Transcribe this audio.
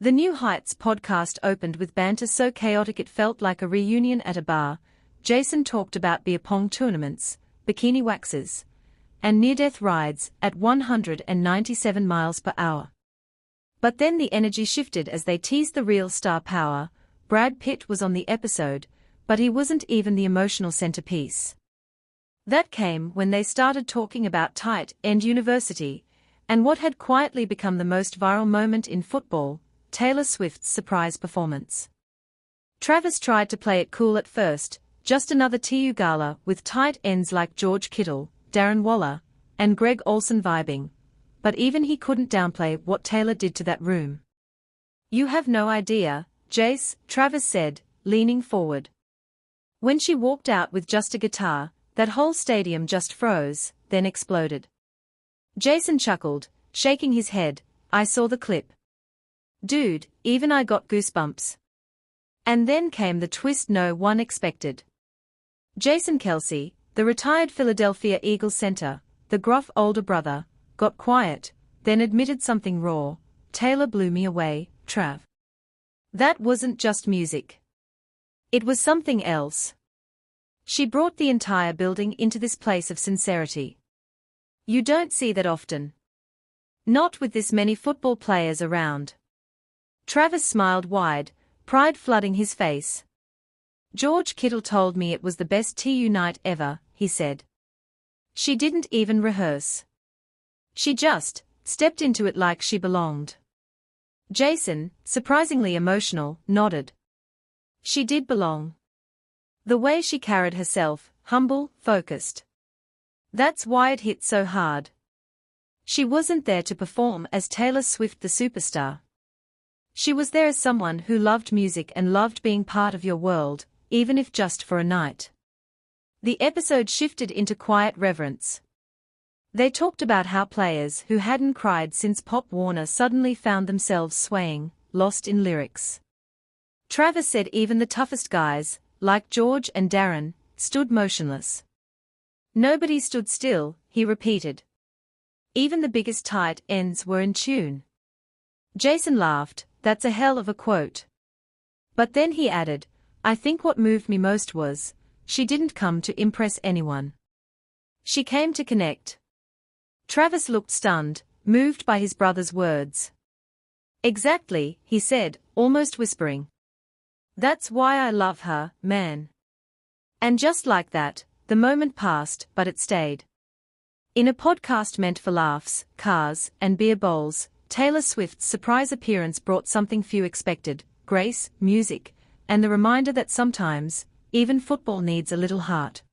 The New Heights podcast opened with banter so chaotic it felt like a reunion at a bar. Jason talked about beer pong tournaments, bikini waxes, and near-death rides at 197 miles per hour. But then the energy shifted as they teased the real star power. Brad Pitt was on the episode, but he wasn't even the emotional centerpiece. That came when they started talking about tight end university, and what had quietly become the most viral moment in football, Taylor Swift's surprise performance. Travis tried to play it cool at first, just another TU gala with tight ends like George Kittle, Darren Waller, and Greg Olsen vibing, but even he couldn't downplay what Taylor did to that room. "You have no idea, Jace," Travis said, leaning forward. "When she walked out with just a guitar, that whole stadium just froze, then exploded." Jason chuckled, shaking his head. "I saw the clip. Dude, even I got goosebumps." And then came the twist no one expected. Jason Kelsey, the retired Philadelphia Eagles center, the gruff older brother, got quiet, then admitted something raw. "Taylor blew me away, Trav. That wasn't just music. It was something else. She brought the entire building into this place of sincerity. You don't see that often. Not with this many football players around." Travis smiled wide, pride flooding his face. "George Kittle told me it was the best TU night ever," he said. "She didn't even rehearse. She just stepped into it like she belonged." Jason, surprisingly emotional, nodded. She did belong. The way she carried herself, humble, focused. That's why it hit so hard. She wasn't there to perform as Taylor Swift the superstar. She was there as someone who loved music and loved being part of your world, even if just for a night. The episode shifted into quiet reverence. They talked about how players who hadn't cried since Pop Warner suddenly found themselves swaying, lost in lyrics. Travis said even the toughest guys, like George and Darren, stood motionless. "Nobody stood still," he repeated. "Even the biggest tight ends were in tune." Jason laughed. "That's a hell of a quote." But then he added, "I think what moved me most was, she didn't come to impress anyone. She came to connect." Travis looked stunned, moved by his brother's words. "Exactly," he said, almost whispering. "That's why I love her, man." And just like that, the moment passed, but it stayed. In a podcast meant for laughs, cars, and beer bowls, Taylor Swift's surprise appearance brought something few expected: grace, music, and the reminder that sometimes, even football needs a little heart.